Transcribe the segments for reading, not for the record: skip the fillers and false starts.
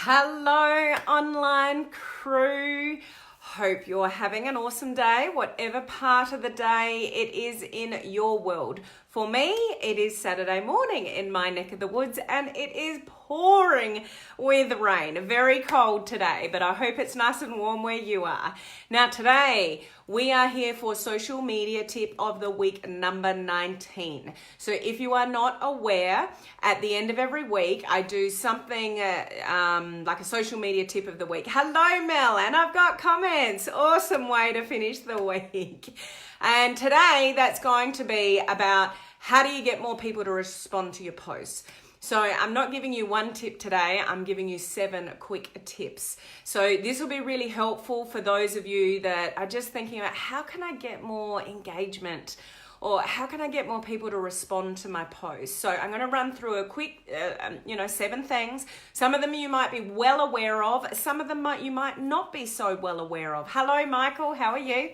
Hello, online crew. Hope you're having an awesome day, whatever part of the day it is in your world. For me, it is Saturday morning in my neck of the woods and it is pouring with rain. Very cold today, but I hope it's nice and warm where you are. Now today, we are here for social media tip of the week number 19. So if you are not aware, at the end of every week, I do something like a social media tip of the week. Hello, Mel, and I've got comments. Awesome way to finish the week. And today, that's going to be about how do you get more people to respond to your posts. So I'm not giving you one tip today, I'm giving you 7 quick tips. So this will be really helpful for those of you that are just thinking about how can I get more engagement or how can I get more people to respond to my posts. So I'm going to run through a quick, 7 things. Some of them you might be well aware of, some of them you might not be so well aware of. Hello, Michael, how are you?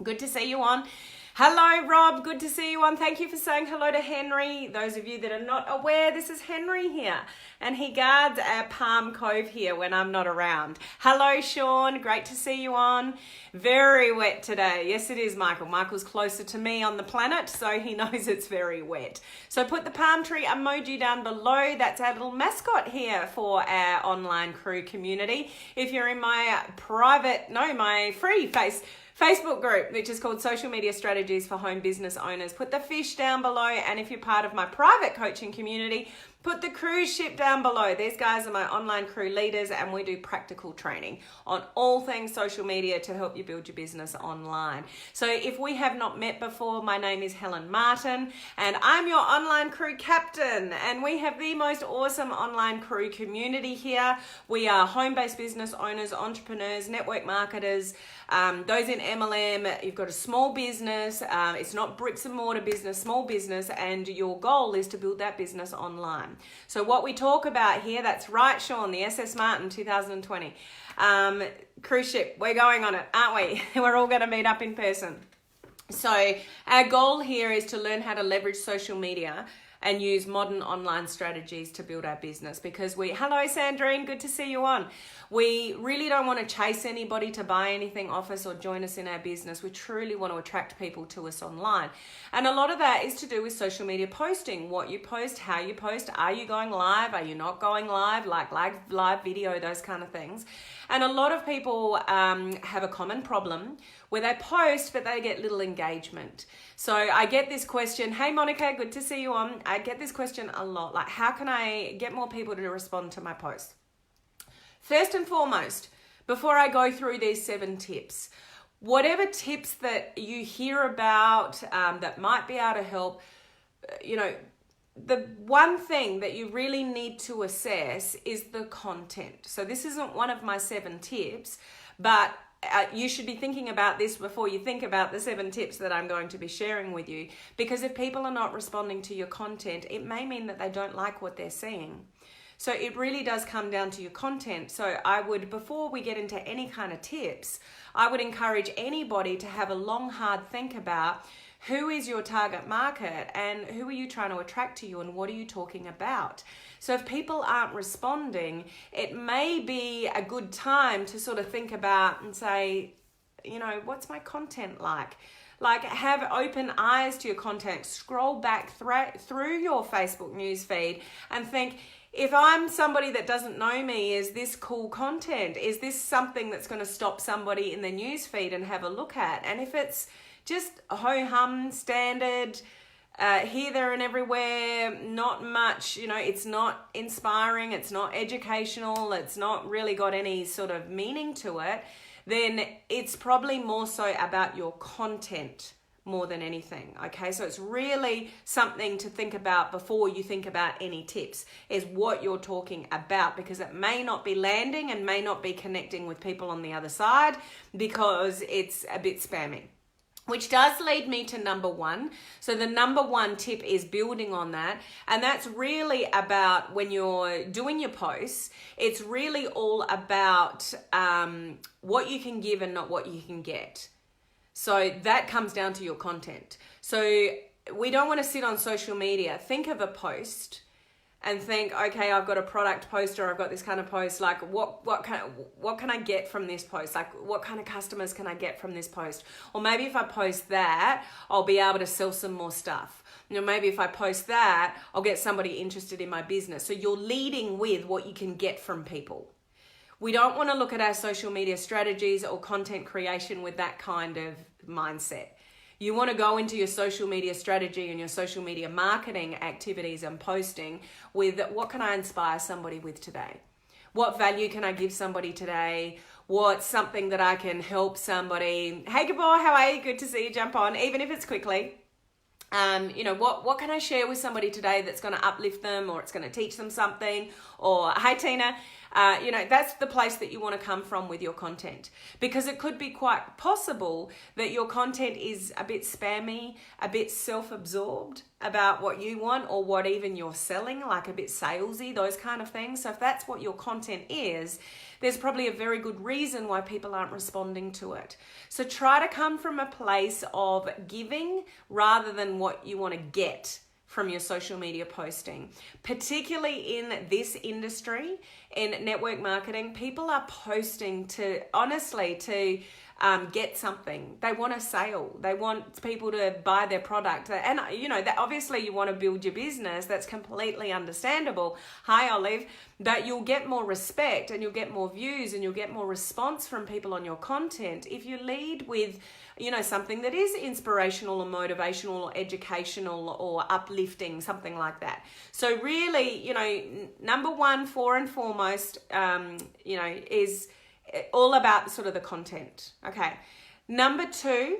Good to see you on. Hello, Rob. Good to see you on. Thank you for saying hello to Henry. Those of you that are not aware, this is Henry here, and he guards our Palm Cove here when I'm not around. Hello, Sean. Great to see you on. Very wet today. Yes, it is, Michael. Michael's closer to me on the planet, so he knows it's very wet. So put the palm tree emoji down below. That's our little mascot here for our online crew community. If you're in my my free Facebook group, which is called Social Media Strategies for Home Business Owners. Put the fish down below, and if you're part of my private coaching community, put the cruise ship down below. These guys are my online crew leaders, and we do practical training on all things social media to help you build your business online. So if we have not met before, my name is Helen Martin, and I'm your online crew captain, and we have the most awesome online crew community here. We are home-based business owners, entrepreneurs, network marketers, those in MLM. You've got a small business, it's not bricks and mortar business, small business, and your goal is to build that business online. So what we talk about here, that's right, Sean, the SS Martin 2020 cruise ship, we're going on it, aren't we? We're all going to meet up in person. So our goal here is to learn how to leverage social media and use modern online strategies to build our business, because hello Sandrine, good to see you on. We really don't want to chase anybody to buy anything off us or join us in our business. We truly want to attract people to us online. And a lot of that is to do with social media posting, what you post, how you post, are you going live, are you not going live, like live video, those kind of things. And a lot of people have a common problem where they post, but they get little engagement. So I get this question, hey Monica, good to see you on. I get this question a lot, like how can I get more people to respond to my posts? First and foremost, before I go through these 7 tips, whatever tips that you hear about that might be able to help, the one thing that you really need to assess is the content. So this isn't one of my 7 tips, but you should be thinking about this before you think about the 7 tips that I'm going to be sharing with you. Because if people are not responding to your content, it may mean that they don't like what they're seeing. So it really does come down to your content. So I would, before we get into any kind of tips, I would encourage anybody to have a long, hard think about who is your target market and who are you trying to attract to you and what are you talking about. So if people aren't responding, it may be a good time to sort of think about and say, what's my content like? Like, have open eyes to your content. Scroll back through your Facebook newsfeed and think, if I'm somebody that doesn't know me, is this cool content? Is this something that's going to stop somebody in their newsfeed and have a look at? And if it's just ho-hum, standard, here, there, and everywhere, not much, it's not inspiring, it's not educational, it's not really got any sort of meaning to it, then it's probably more so about your content more than anything, okay? So it's really something to think about before you think about any tips, is what you're talking about, because it may not be landing and may not be connecting with people on the other side because it's a bit spammy. Which does lead me to number 1. So the number 1 tip is building on that. And that's really about when you're doing your posts, it's really all about what you can give and not what you can get. So that comes down to your content. So we don't want to sit on social media. Think of a post and think, okay, I've got a product post or I've got this kind of post. Like, what can I get from this post? Like, what kind of customers can I get from this post? Or maybe if I post that, I'll be able to sell some more stuff. Maybe if I post that, I'll get somebody interested in my business. So you're leading with what you can get from people. We don't want to look at our social media strategies or content creation with that kind of mindset. You want to go into your social media strategy and your social media marketing activities and posting with, what can I inspire somebody with today? What value can I give somebody today? What's something that I can help somebody? Hey, good boy, how are you? Good to see you. Jump on, even if it's quickly. What can I share with somebody today that's going to uplift them, or it's going to teach them something? Or, hey, Tina, that's the place that you want to come from with your content, because it could be quite possible that your content is a bit spammy, a bit self-absorbed about what you want or what even you're selling, like a bit salesy, those kind of things. So if that's what your content is, there's probably a very good reason why people aren't responding to it. So try to come from a place of giving rather than what you want to get from your social media posting. Particularly in this industry, in network marketing, people are posting to get something. They want a sale. They want people to buy their product. And that obviously you want to build your business. That's completely understandable. Hi, Olive. But you'll get more respect and you'll get more views and you'll get more response from people on your content if you lead with, something that is inspirational or motivational or educational or uplifting, something like that. So really, number one, foremost, is all about sort of the content. Okay. Number two,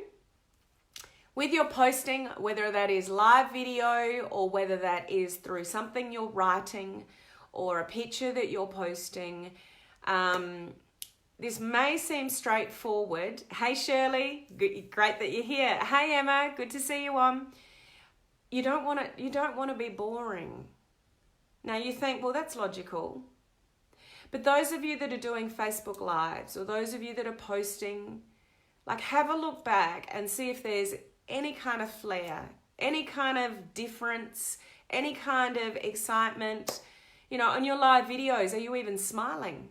with your posting, whether that is live video or whether that is through something you're writing or a picture that you're posting, this may seem straightforward. Hey, Shirley, great that you're here. Hey, Emma, good to see you on. You don't want to be boring. Now you think, well, that's logical. But those of you that are doing Facebook Lives or those of you that are posting, have a look back and see if there's any kind of flair, any kind of difference, any kind of excitement. On your live videos, are you even smiling?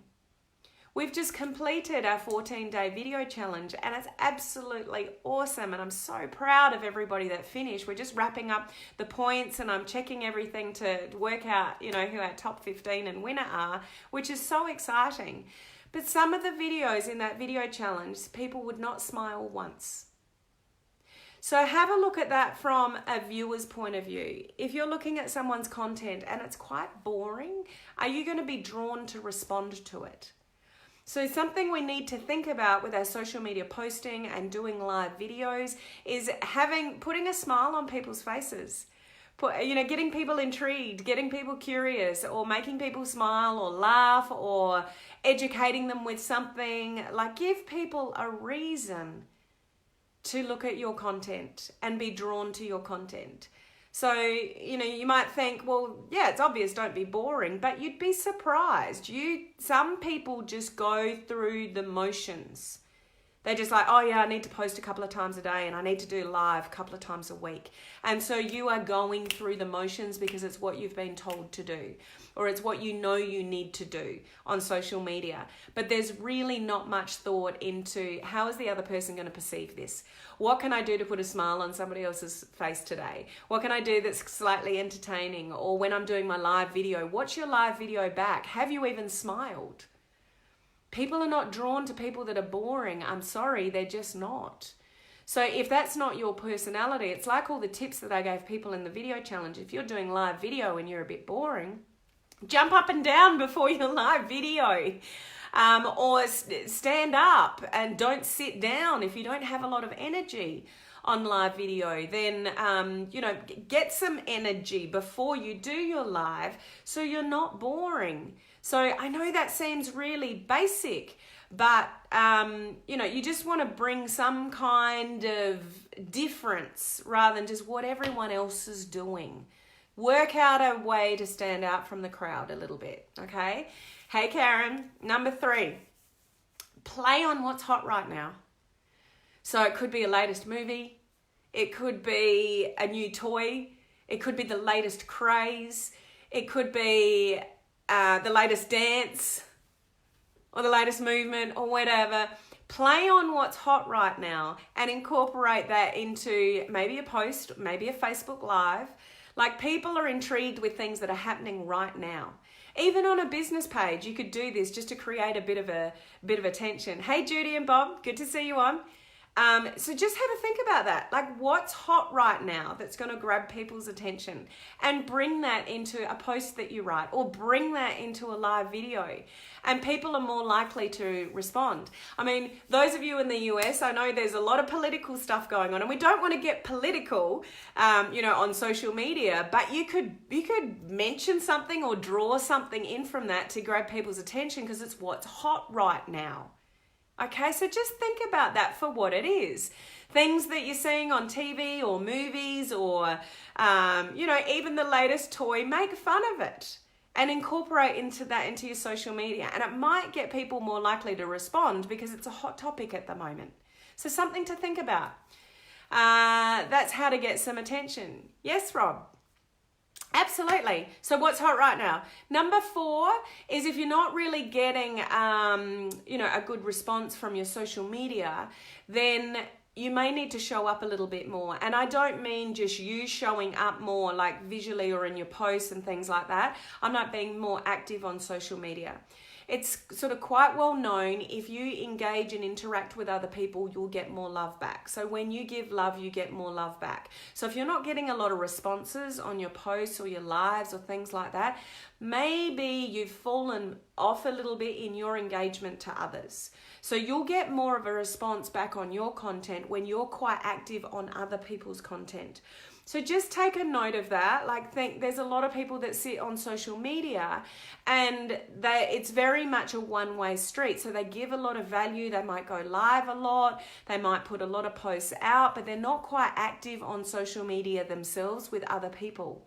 We've just completed our 14-day video challenge and it's absolutely awesome. And I'm so proud of everybody that finished. We're just wrapping up the points and I'm checking everything to work out, who our top 15 and winner are, which is so exciting. But some of the videos in that video challenge, people would not smile once. So have a look at that from a viewer's point of view. If you're looking at someone's content and it's quite boring, are you going to be drawn to respond to it? So something we need to think about with our social media posting and doing live videos is putting a smile on people's faces. Getting people intrigued, getting people curious, or making people smile or laugh, or educating them with something. Give people a reason to look at your content and be drawn to your content. So, you might think, well, yeah, it's obvious, don't be boring, but you'd be surprised. Some people just go through the motions. They're just like, oh yeah, I need to post a couple of times a day and I need to do live a couple of times a week. And so you are going through the motions because it's what you've been told to do, or it's what you need to do on social media. But there's really not much thought into how is the other person going to perceive this? What can I do to put a smile on somebody else's face today? What can I do that's slightly entertaining? Or when I'm doing my live video, watch your live video back. Have you even smiled? People are not drawn to people that are boring. I'm sorry, they're just not. So if that's not your personality, it's like all the tips that I gave people in the video challenge. If you're doing live video and you're a bit boring, jump up and down before your live video. Or stand up and don't sit down if you don't have a lot of energy on live video. Then, get some energy before you do your live so you're not boring. So I know that seems really basic, but, you just want to bring some kind of difference rather than just what everyone else is doing. Work out a way to stand out from the crowd a little bit, okay? Hey, Karen, number 3, play on what's hot right now. So it could be a latest movie. It could be a new toy. It could be the latest craze. It could be the latest dance or the latest movement or whatever. Play on what's hot right now and incorporate that into maybe a post, maybe a Facebook Live. Like, people are intrigued with things that are happening right now. Even on a business page, you could do this just to create a bit of attention. Hey, Judy and Bob, good to see you on. So just have a think about that. Like, what's hot right now that's going to grab people's attention, and bring that into a post that you write, or bring that into a live video, and people are more likely to respond. I mean, those of you in the US, I know there's a lot of political stuff going on, and we don't want to get political, on social media, but you could mention something or draw something in from that to grab people's attention, because it's what's hot right now. Okay, so just think about that for what it is. Things that you're seeing on TV or movies, or, even the latest toy, make fun of it and incorporate into your social media. And it might get people more likely to respond because it's a hot topic at the moment. So something to think about. That's how to get some attention. Yes, Rob? Absolutely. So what's hot right now? Number 4 is, if you're not really getting, a good response from your social media, then you may need to show up a little bit more. And I don't mean just you showing up more, like visually or in your posts and things like that. I'm not being more active on social media. It's sort of quite well known, if you engage and interact with other people, you'll get more love back. So when you give love, you get more love back. So if you're not getting a lot of responses on your posts or your lives or things like that, maybe you've fallen off a little bit in your engagement to others. So you'll get more of a response back on your content when you're quite active on other people's content. So just take a note of that. Like, there's a lot of people that sit on social media, and it's very much a one-way street. So they give a lot of value. They might go live a lot. They might put a lot of posts out, but they're not quite active on social media themselves with other people.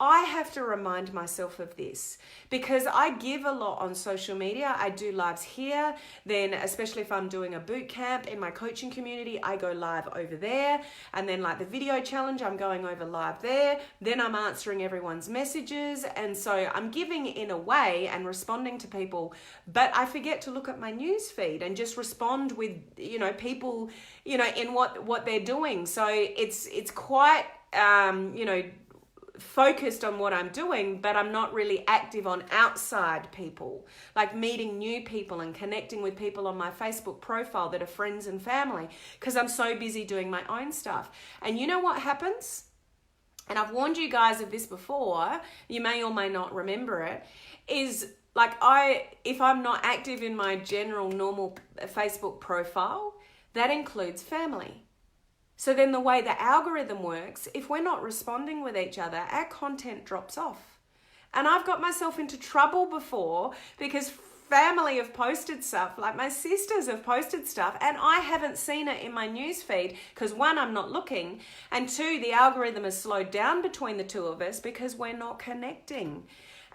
I have to remind myself of this, because I give a lot on social media. I do lives here, then especially if I'm doing a boot camp in my coaching community, I go live over there. And then like the video challenge, I'm going over live there. Then I'm answering everyone's messages. And so I'm giving in a way and responding to people, but I forget to look at my news feed and just respond with, people, in what they're doing. So it's quite, focused on what I'm doing, but I'm not really active on outside people, like meeting new people and connecting with people on my Facebook profile that are friends and family, because I'm so busy doing my own stuff. And you know what happens? And I've warned you guys of this before, you may or may not remember it, is like if I'm not active in my general normal Facebook profile, that includes family. So then the way the algorithm works, if we're not responding with each other, our content drops off. And I've got myself into trouble before because family have posted stuff, like my sisters have posted stuff, and I haven't seen it in my newsfeed because 1, I'm not looking, and 2, the algorithm has slowed down between the two of us because we're not connecting.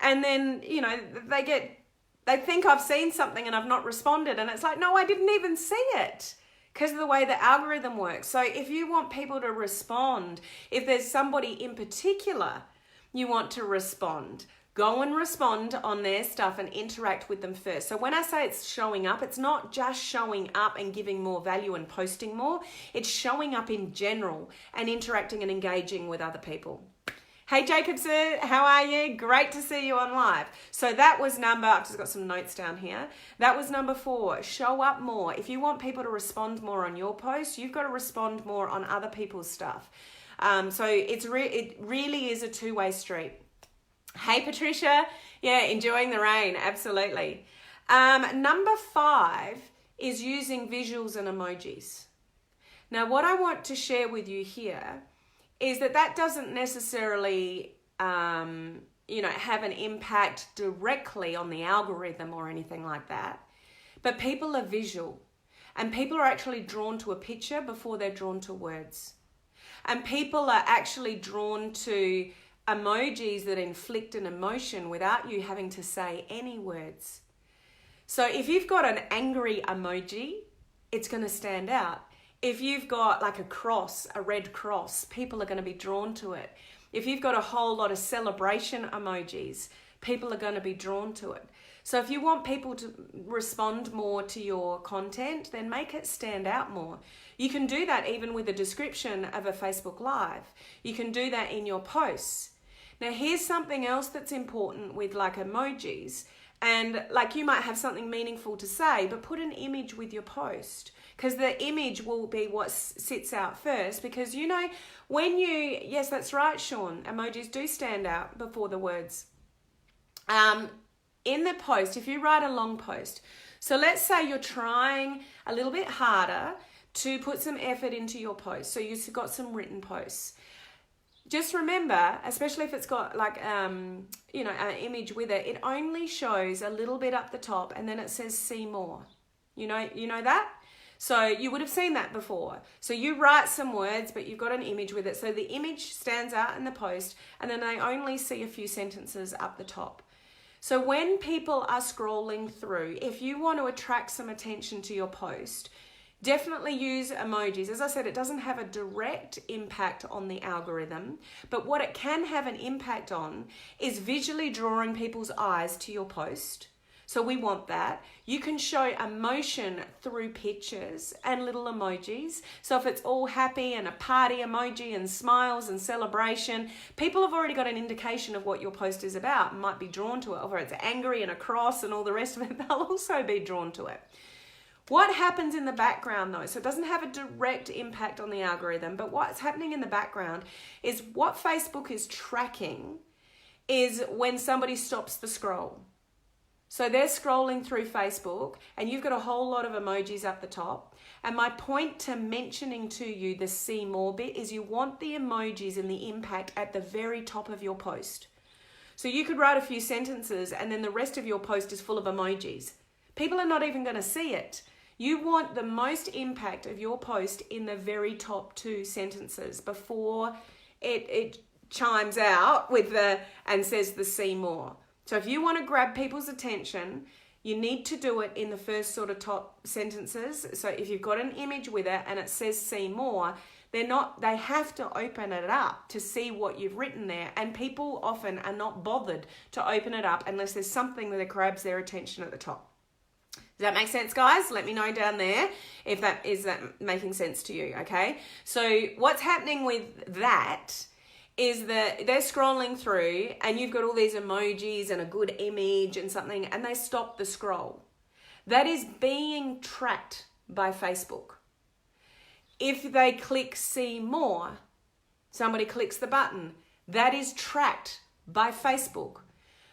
And then, they think I've seen something and I've not responded, and it's like, no, I didn't even see it, because of the way the algorithm works. So if you want people to respond, if there's somebody in particular you want to respond, go and respond on their stuff and interact with them first. So when I say it's showing up, it's not just showing up and giving more value and posting more. It's showing up in general and interacting and engaging with other people. Hey Jacobson, how are you? Great to see you on live. So that was I've just got some notes down here. That was number 4, show up more. If you want people to respond more on your posts, you've got to respond more on other people's stuff. So it really is a two-way street. Hey Patricia, yeah, enjoying the rain, absolutely. Number 5 is using visuals and emojis. Now what I want to share with you here is that doesn't necessarily, have an impact directly on the algorithm or anything like that. But people are visual, and people are actually drawn to a picture before they're drawn to words. And people are actually drawn to emojis that inflict an emotion without you having to say any words. So if you've got an angry emoji, it's going to stand out. If you've got like a cross, a red cross, people are going to be drawn to it. if you've got a whole lot of celebration emojis, people are going to be drawn to it. So if you want people to respond more to your content, then make it stand out more. You can do that even with a description of a Facebook Live. You can do that in your posts. Now, here's something else that's important with like emojis. And like you might have something meaningful to say, but put an image with your post, because the image will be what sits out first. Because you know, when you, yes, that's right, Sean, emojis do stand out before the words. In the post, if you write a long post, so let's say you're trying a little bit harder to put some effort into your post. So you've got some written posts. Just remember, especially if it's got like, you know, an image with it, it only shows a little bit up the top and then it says see more. You know that? So you would have seen that before. So you write some words, but you've got an image with it. So the image stands out in the post and then they only see a few sentences up the top. So when people are scrolling through, if you want to attract some attention to your post, definitely use emojis. As I said, it doesn't have a direct impact on the algorithm, but what it can have an impact on is visually drawing people's eyes to your post. So we want that. You can show emotion through pictures and little emojis. So if it's all happy and a party emoji and smiles and celebration, people have already got an indication of what your post is about and might be drawn to it. Or if it's angry and a cross and all the rest of it, they'll also be drawn to it. What happens in the background though, so it doesn't have a direct impact on the algorithm, but what's happening in the background is what Facebook is tracking is when somebody stops the scroll. So they're scrolling through Facebook and you've got a whole lot of emojis up the top. And my point to mentioning to you the see more bit is you want the emojis and the impact at the very top of your post. So you could write a few sentences and then the rest of your post is full of emojis. People are not even going to see it. You want the most impact of your post in the very top 2 sentences before it chimes out with and says the see more. So if you want to grab people's attention, you need to do it in the first sort of top sentences. So if you've got an image with it and it says see more, they have to open it up to see what you've written there. And people often are not bothered to open it up unless there's something that grabs their attention at the top. Does that make sense, guys? Let me know down there if that is making sense to you, okay? So what's happening with that is that they're scrolling through and you've got all these emojis and a good image and something and they stop the scroll. That is being tracked by Facebook. If they click see more, somebody clicks the button, that is tracked by Facebook.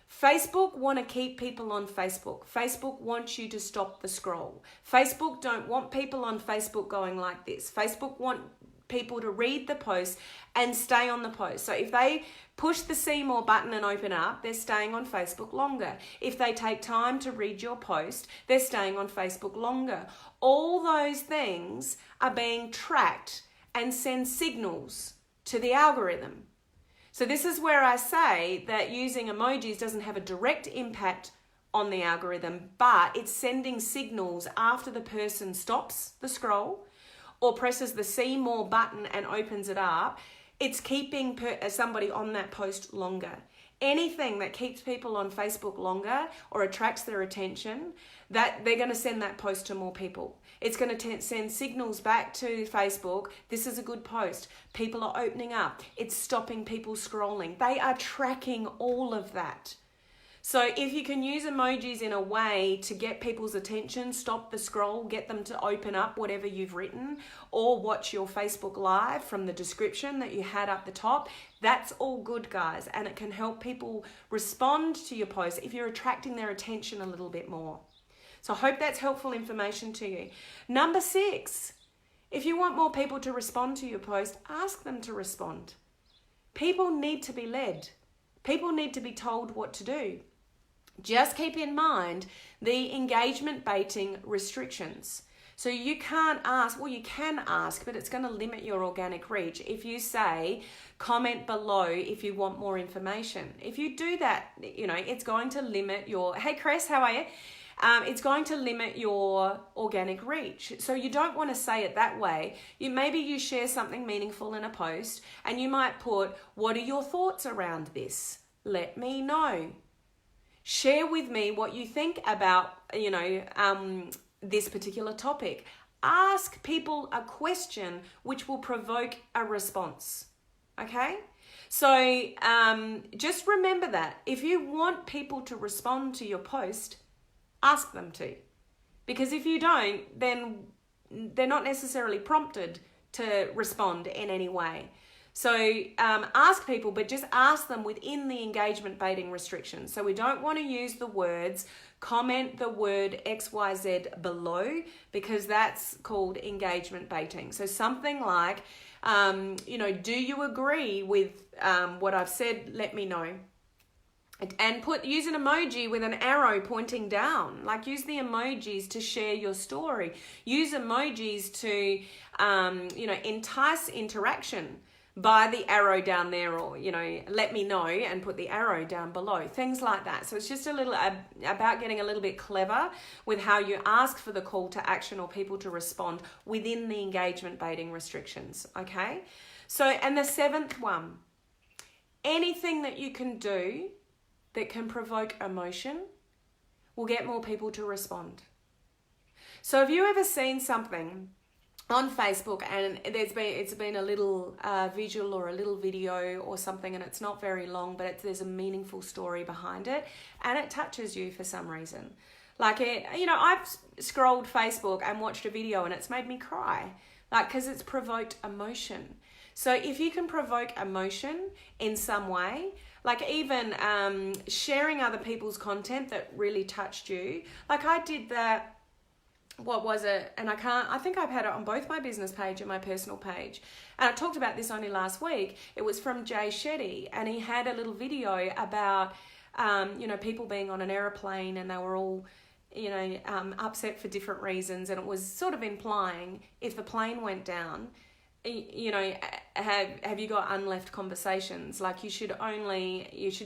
Facebook want to keep people on Facebook. Facebook wants you to stop the scroll. Facebook don't want people on Facebook going like this. Facebook want people to read the post and stay on the post. So if they push the see more button and open up, they're staying on Facebook longer. If they take time to read your post, they're staying on Facebook longer. All those things are being tracked and send signals to the algorithm. So this is where I say that using emojis doesn't have a direct impact on the algorithm, but it's sending signals after the person stops the scroll or presses the see more button and opens it up. It's keeping somebody on that post longer. Anything that keeps people on Facebook longer or attracts their attention, that they're going to send that post to more people. It's going to send signals back to Facebook. This is a good post. People are opening up. It's stopping people scrolling. They are tracking all of that. So if you can use emojis in a way to get people's attention, stop the scroll, get them to open up whatever you've written, or watch your Facebook Live from the description that you had up the top, that's all good, guys. And it can help people respond to your post if you're attracting their attention a little bit more. So I hope that's helpful information to you. Number 6, if you want more people to respond to your post, ask them to respond. People need to be led. People need to be told what to do. Just keep in mind the engagement baiting restrictions. So you can't ask, well, you can ask, but it's going to limit your organic reach. If you say, comment below if you want more information. If you do that, it's going to limit your, hey Chris, how are you? it's going to limit your organic reach. So you don't want to say it that way. Maybe you share something meaningful in a post and you might put, what are your thoughts around this? Let me know. Share with me what you think about, this particular topic. Ask people a question which will provoke a response. Okay? So just remember that. If you want people to respond to your post, ask them to. Because if you don't, then they're not necessarily prompted to respond in any way. So ask people, but just ask them within the engagement baiting restrictions. So we don't want to use the words, comment the word XYZ below, because that's called engagement baiting. So something like, do you agree with what I've said? Let me know. And use an emoji with an arrow pointing down. Like, use the emojis to share your story. Use emojis to, entice interaction by the arrow down there, or, let me know and put the arrow down below. Things like that. So it's just a little about getting a little bit clever with how you ask for the call to action or people to respond within the engagement baiting restrictions. Okay? So, and the seventh one, anything that you can do that can provoke emotion will get more people to respond. So have you ever seen something on Facebook and it's been a little visual or a little video or something, and it's not very long, but there's a meaningful story behind it, and it touches you for some reason? Like, I've scrolled Facebook and watched a video and it's made me cry, like, because it's provoked emotion. So if you can provoke emotion in some way, like even sharing other people's content that really touched you. Like I did that, what was it? And I think I've had it on both my business page and my personal page. And I talked about this only last week. It was from Jay Shetty, and he had a little video about, people being on an aeroplane and they were all, upset for different reasons. And it was sort of implying if the plane went down, have you got unleft conversations? Like you should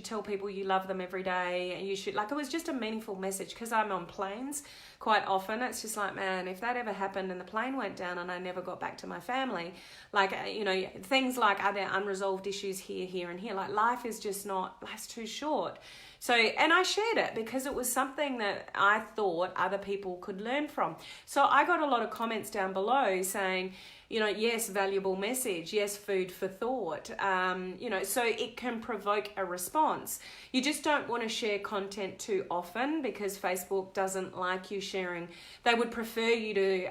tell people you love them every day. And it was just a meaningful message, because I'm on planes quite often. It's just like, man, if that ever happened and the plane went down and I never got back to my family, things like, are there unresolved issues here and here? Like, life is just life's too short. So, and I shared it because it was something that I thought other people could learn from. So I got a lot of comments down below saying, yes, valuable message. Yes, food for thought. So it can provoke a response. You just don't want to share content too often, because Facebook doesn't like you sharing. They would prefer you to,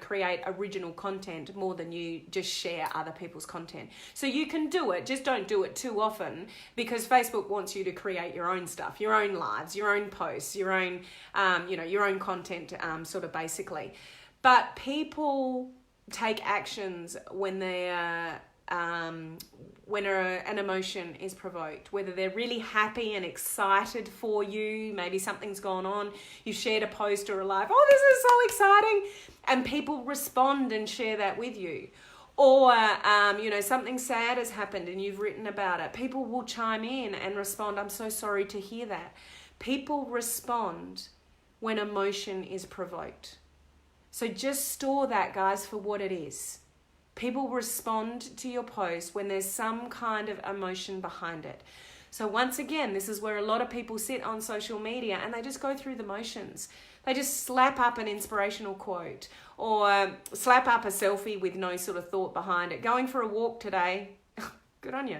create original content more than you just share other people's content. So you can do it, just don't do it too often, because Facebook wants you to create your own stuff, your own lives, your own posts, your own, your own content, sort of basically. But people take actions when an emotion is provoked, whether they're really happy and excited for you, maybe something's gone on, you shared a post or a live, oh, this is so exciting, and people respond and share that with you. Or, something sad has happened and you've written about it. People will chime in and respond, I'm so sorry to hear that. People respond when emotion is provoked. So just store that, guys, for what it is. People respond to your post when there's some kind of emotion behind it. So once again, this is where a lot of people sit on social media and they just go through the motions. They just slap up an inspirational quote or slap up a selfie with no sort of thought behind it. Going for a walk today, good on you.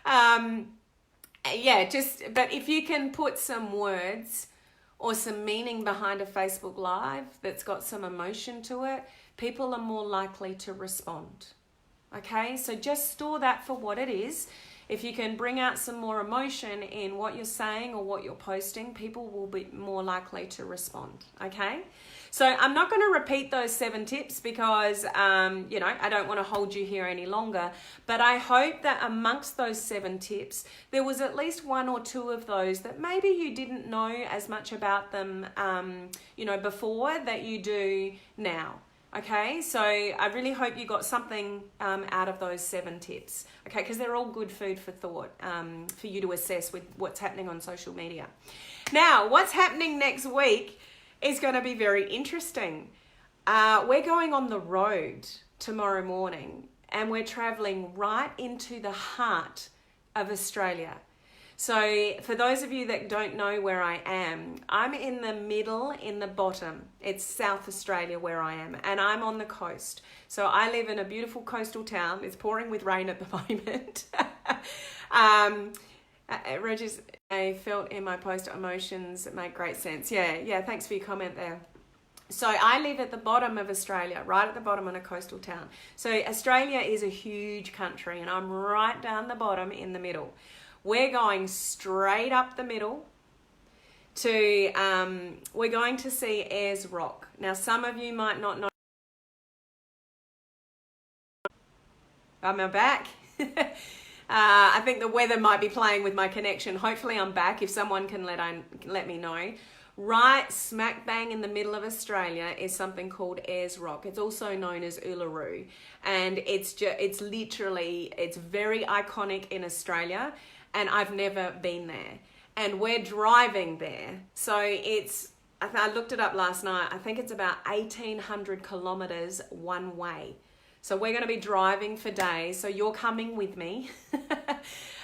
But if you can put some words or some meaning behind a Facebook Live that's got some emotion to it, people are more likely to respond. Okay, so just store that for what it is. If you can bring out some more emotion in what you're saying or what you're posting, people will be more likely to respond. Okay, so I'm not going to repeat those 7 tips because, I don't want to hold you here any longer. But I hope that amongst those 7 tips, there was at least 1 or 2 of those that maybe you didn't know as much about them, before that you do now. Okay, so I really hope you got something out of those 7 tips. Okay, because they're all good food for thought for you to assess with what's happening on social media. Now, what's happening next week is going to be very interesting. We're going on the road tomorrow morning, and we're traveling right into the heart of Australia. So for those of you that don't know where I am, I'm in the middle, in the bottom. It's South Australia where I am, and I'm on the coast. So I live in a beautiful coastal town. It's pouring with rain at the moment. Regis, I felt in my post emotions make great sense. Yeah, thanks for your comment there. So I live at the bottom of Australia, right at the bottom in a coastal town. So Australia is a huge country, and I'm right down the bottom in the middle. We're going straight up the middle to, we're going to see Ayers Rock. Now, some of you might not know. Am I back? I think the weather might be playing with my connection. Hopefully I'm back. If someone can let me know. Right smack bang in the middle of Australia is something called Ayers Rock. It's also known as Uluru. And it's very iconic in Australia. And I've never been there. And we're driving there. So I looked it up last night. I think it's about 1,800 kilometers one way. So we're going to be driving for days. So you're coming with me.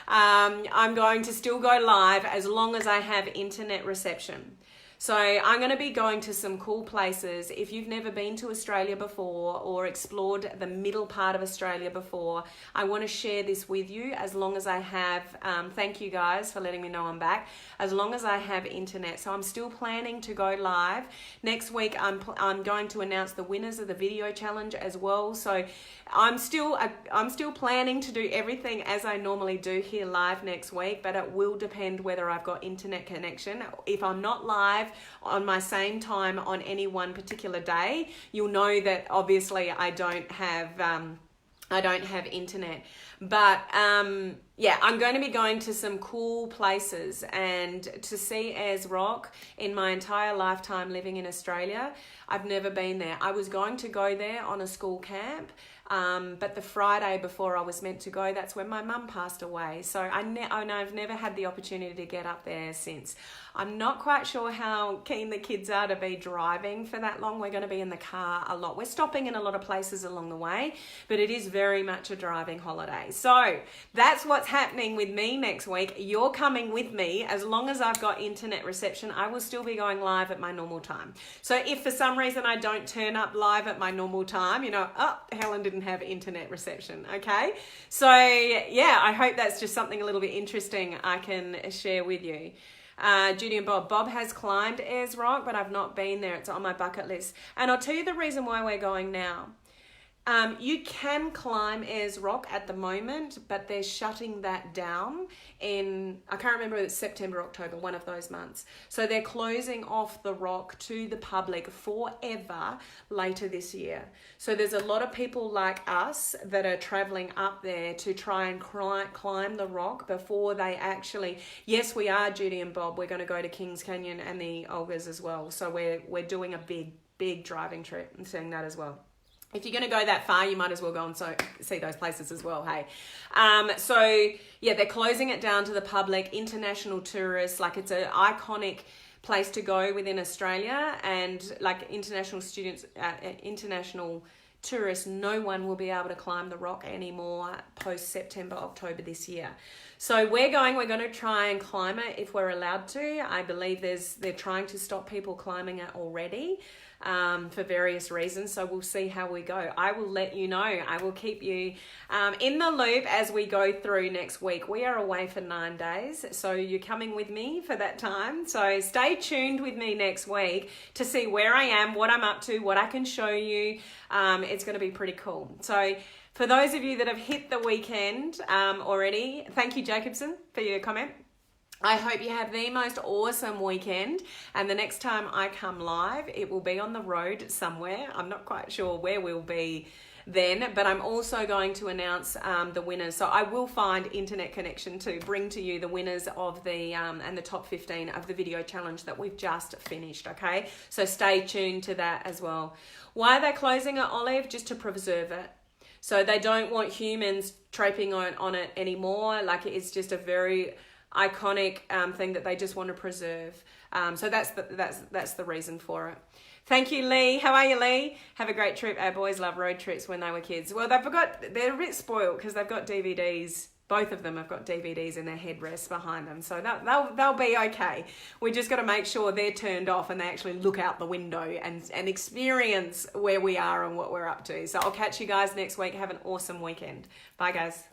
I'm going to still go live as long as I have internet reception. So I'm going to be going to some cool places. If you've never been to Australia before or explored the middle part of Australia before, I want to share this with you as long as I have, thank you guys for letting me know I'm back, as long as I have internet. So I'm still planning to go live. Next week I'm going to announce the winners of the video challenge as well. So I'm still planning to do everything as I normally do here live next week, but it will depend whether I've got internet connection. If I'm not live on my same time on any one particular day, you'll know that obviously I don't have internet. But yeah, I'm going to be going to some cool places, and to see Ayers Rock in my entire lifetime living in Australia, I've never been there. I was going to go there on a school camp, but the Friday before I was meant to go, that's when my mum passed away. So I've never had the opportunity to get up there since. I'm not quite sure how keen the kids are to be driving for that long. We're going to be in the car a lot. We're stopping in a lot of places along the way, but it is very much a driving holiday. So that's what's happening with me next week. You're coming with me. As long as I've got internet reception, I will still be going live at my normal time. So if for some reason I don't turn up live at my normal time, Helen didn't have internet reception, okay? So yeah, I hope that's just something a little bit interesting I can share with you. Judy and Bob has climbed Ayers Rock, but I've not been there. It's on my bucket list. And I'll tell you the reason why we're going now. You can climb Ayers Rock at the moment, but they're shutting that down in, I can't remember if it's September, October, one of those months. So they're closing off the rock to the public forever later this year. So there's a lot of people like us that are traveling up there to try and climb the rock before they actually, yes, we are, Judy and Bob, we're going to go to Kings Canyon and the Olgas as well. So we're doing a big driving trip and seeing that as well. If you're going to go that far, you might as well go and see those places as well, hey. So, yeah, they're closing it down to the public, international tourists. Like, it's an iconic place to go within Australia, and like international students, international tourists, no one will be able to climb the rock anymore post-September, October this year. So we're going to try and climb it if we're allowed to. I believe they're trying to stop people climbing it already. For various reasons, so we'll see how we go. I will let you know. I will keep you in the loop as we go through next week. We are away for 9 days, so you're coming with me for that time. So stay tuned with me next week to see where I am, what I'm up to, what I can show you. It's going to be pretty cool. So for those of you that have hit the weekend already, thank you, Jacobson, for your comment. I hope you have the most awesome weekend, and the next time I come live, it will be on the road somewhere. I'm not quite sure where we'll be then, but I'm also going to announce the winners. So I will find internet connection to bring to you the winners of the and the top 15 of the video challenge that we've just finished, okay? So stay tuned to that as well. Why are they closing it, Olive? Just to preserve it. So they don't want humans traipsing on it anymore. Like, it's just a very iconic thing that they just want to preserve. So that's the reason for it. Thank you, Lee. How are you, Lee? Have a great trip. Our boys love road trips when they were kids. Well, they're a bit spoiled because they've got DVDs. Both of them have got DVDs in their headrests behind them. So they'll be okay. We just got to make sure they're turned off and they actually look out the window and experience where we are and what we're up to. So I'll catch you guys next week. Have an awesome weekend. Bye, guys.